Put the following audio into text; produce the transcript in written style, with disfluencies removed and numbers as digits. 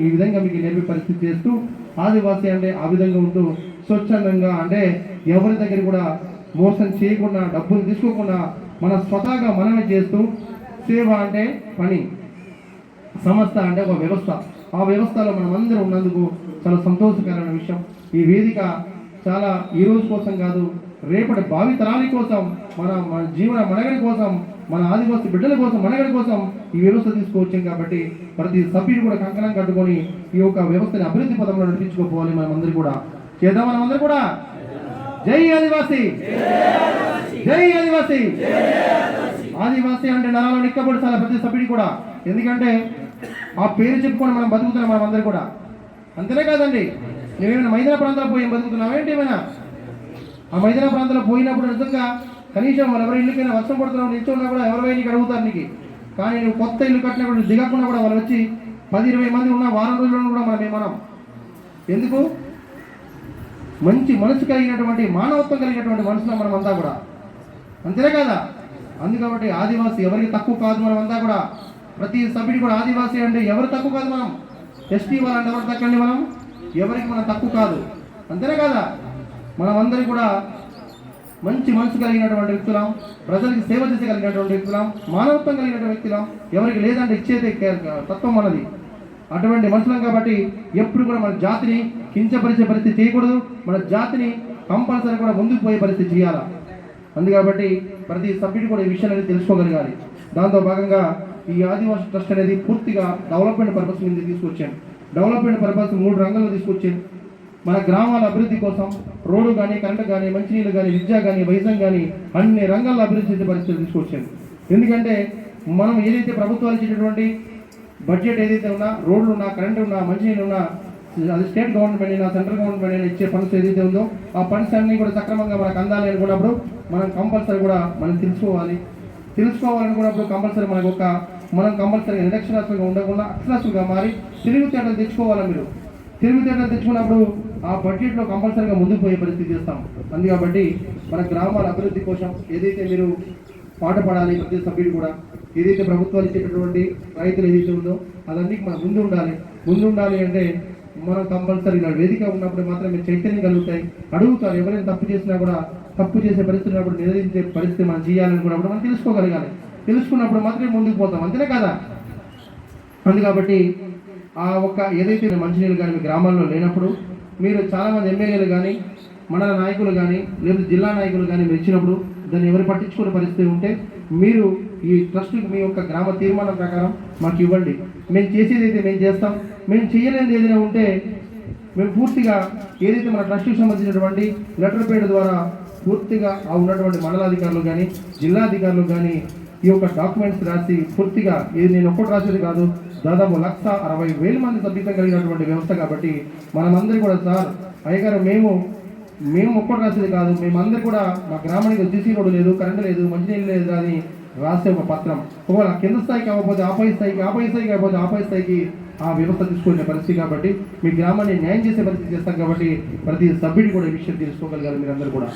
ఈ విధంగా మీకు నేర్పే పరిస్థితి చేస్తూ ఆదివాసీ అంటే ఆ విధంగా ఉంటూ స్వచ్ఛందంగా అంటే ఎవరి దగ్గర కూడా మోసం చేయకుండా డబ్బులు తీసుకోకుండా మన స్వతహాగా మనమే చేస్తూ సేవ అంటే పని, సంస్థ అంటే ఒక వ్యవస్థ, ఆ వ్యవస్థలో మనం అందరం ఉన్నందుకు చాలా సంతోషకరమైన విషయం. ఈ వేదిక చాలా ఈ రోజు కోసం కాదు, రేపటి భావి తరాల కోసం, మన జీవన మనగడి కోసం, మన ఆదివాసీ బిడ్డల కోసం, మనగడి కోసం ఈ వ్యవస్థ తీసుకువచ్చాం. కాబట్టి ప్రతి సభ్యుడు కూడా కంకణం కట్టుకొని ఈ యొక్క వ్యవస్థని అభివృద్ధి పదంలో నడిపించుకోపోవాలి. మనమందరూ కూడా చేద్దాం. మనమందరూ కూడా జై ఆదివాసీ, జై ఆదివాసీ. ఆదివాసీ అంటే నరాలు నిక్కబడి ప్రతి సభ్యుడి కూడా, ఎందుకంటే ఆ పేరు చెప్పుకొని మనం బతుకుతున్నాం మనమందరూ కూడా. అంతేనే కాదండి, నువ్వేమైనా మైదాన ప్రాంతాలకు పోయి బతుకుతున్నావు ఏంటి? ఏమైనా ఆ మైదాన ప్రాంతాలకు పోయినప్పుడు నిజంగా కనీసం వాళ్ళు ఎవరి ఇల్లుకైనా వర్షం పడుతున్నావు నిల్చో ఉన్నా కూడా ఎవరివై నీకు అడుగుతారు నీకు. కానీ నువ్వు కొత్త ఇల్లు కట్టినప్పుడు దిగకుండా కూడా వాళ్ళు వచ్చి 10-20 మంది ఉన్న వారం రోజుల్లో కూడా మనం ఎందుకు మంచి మనసు కలిగినటువంటి మానవత్వం కలిగినటువంటి మనుషులు మనమంతా కూడా, అంతేనే కదా. అందుకబట్టి ఆదివాసీ ఎవరికి తక్కువ కాదు. మనమంతా కూడా ప్రతి సభ్యుడి కూడా ఆదివాసీ అంటే ఎవరు తక్కువ కాదు. మనం ఎస్టీ వాళ్ళంటే ఎవరు తక్కండి, మనం ఎవరికి మనం తక్కువ కాదు, అంతేనే కదా. మనమందరం కూడా మంచి మనసు కలిగినటువంటి వ్యక్తులం, ప్రజలకు సేవ చేసగలిగినటువంటి వ్యక్తులం, మానవత్వం కలిగినటువంటి వ్యక్తులం, ఎవరికి లేదంటే ఇచ్చేదే తత్వం మనది. అటువంటి మనుషులం కాబట్టి ఎప్పుడు కూడా మన జాతిని కించపరిచే పరిస్థితి చేయకూడదు. మన జాతిని కంపల్సరీ కూడా ముందుకు పోయే పరిస్థితి చేయాలి. అందుకబట్టి ప్రతి సభ్యుడు కూడా ఈ విషయాన్ని తెలుసుకోగలగాలి. దాంతో భాగంగా ఈ ఆదివాసీ ట్రస్ట్ అనేది పూర్తిగా డెవలప్మెంట్ పర్పస్ మీద తీసుకొచ్చాను. డెవలప్మెంట్ పర్పస్ 3 రంగాల్లో తీసుకొచ్చాను. మన గ్రామాల అభివృద్ధి కోసం రోడ్డు కానీ, కరెంటు కానీ, మంచినీళ్ళు కానీ, విద్య కానీ, వైద్యం కానీ అన్ని రంగాల్లో అభివృద్ధి చేసే పరిస్థితులు తీసుకొచ్చాను. ఎందుకంటే మనం ఏదైతే ప్రభుత్వాలు ఇచ్చేటటువంటి బడ్జెట్ ఏదైతే ఉన్నా, రోడ్లు ఉన్నా, కరెంటు ఉన్నా, మంచినీళ్ళు ఉన్నా, అది స్టేట్ గవర్నమెంట్ అయినా సెంట్రల్ గవర్నమెంట్ అయినా ఇచ్చే ఫండ్స్ ఏదైతే ఉందో ఆ ఫండ్స్ అన్నీ కూడా సక్రమంగా మనకు అందాలి అనుకున్నప్పుడు మనం కంపల్సరీ కూడా మనం తెలుసుకోవాలనుకున్నప్పుడు కంపల్సరీ మనం కంపల్సరీ నిరక్షరాస్యులుగా ఉండకుండా అక్షరాస్యులుగా మారి తెలివితేటలు తెచ్చుకోవాలి. మీరు తెలివితేటలు తెచ్చుకున్నప్పుడు ఆ బడ్జెట్లో కంపల్సరీగా ముందుకు పోయే పరిస్థితి చేస్తాం. అందుకబట్టి మన గ్రామాల అభివృద్ధి కోసం ఏదైతే మీరు పాటుపడాలి, ప్రతి సభ్యుడు కూడా ఏదైతే ప్రభుత్వాలు ఇచ్చేటటువంటి రైతులు ఏదైతే ఉందో అదన్నీ మనం ముందు ఉండాలి అంటే మనం కంపల్సరీ వేదిక ఉన్నప్పుడు మాత్రం మీరు చైతన్యం కలుగుతాయి. అడుగుతారు, ఎవరైనా తప్పు చేసినా కూడా తప్పు చేసే పరిస్థితి ఉన్నప్పుడు నిరోధించే పరిస్థితి మనం చేయాలనుకున్నప్పుడు మనం తెలుసుకోగలగాలి. తెలుసుకున్నప్పుడు మాత్రమే ముందుకు పోతాం, అంతేనే కదా. అందుకబట్టి ఆ ఒక్క ఏదైతే మంచినీళ్ళు కానీ మీ గ్రామాల్లో లేనప్పుడు మీరు చాలామంది ఎమ్మెల్యేలు కానీ, మండల నాయకులు కానీ, లేదా జిల్లా నాయకులు కానీ మీరు ఇచ్చినప్పుడు దాన్ని ఎవరు పట్టించుకునే పరిస్థితి ఉంటే మీరు ఈ ట్రస్ట్కి మీ యొక్క గ్రామ తీర్మానం ప్రకారం మాకు ఇవ్వండి. మేము చేసేది అయితే మేము చేస్తాం. మేము చేయలేనిది ఏదైనా ఉంటే మేము పూర్తిగా ఏదైతే మన ట్రస్ట్కి సంబంధించినటువంటి లెటర్ పేడ్ ద్వారా పూర్తిగా ఆ ఉన్నటువంటి మండలాధికారులు కానీ, జిల్లాధికారులు కానీ ఈ యొక్క డాక్యుమెంట్స్ రాసి పూర్తిగా ఇది నేను ఒక్కటి రాసేది కాదు, దాదాపు 1,60,000 మంది సభ్యత్వం కలిగినటువంటి వ్యవస్థ. కాబట్టి మనమందరూ కూడా సార్ అయ్యగారు మేము ఒక్కటి రాసేది కాదు, మేమందరూ కూడా మా గ్రామానికి సీసీ రోడ్డు లేదు, కరెంటు లేదు, మంచినీళ్ళు లేదు అని రాసే ఒక పత్రం. ఒకవేళ కింద స్థాయికి అవ్వకపోతే ఆపై స్థాయికి కాకపోతే ఆపై స్థాయికి ఆ వ్యవస్థ తీసుకునే పరిస్థితి. కాబట్టి మీ గ్రామాన్ని న్యాయం చేసే పరిస్థితి చేస్తాం. కాబట్టి ప్రతి సభ్యుడు కూడా ఈ విషయం తెలుసుకోగలగాలి మీరందరూ కూడా.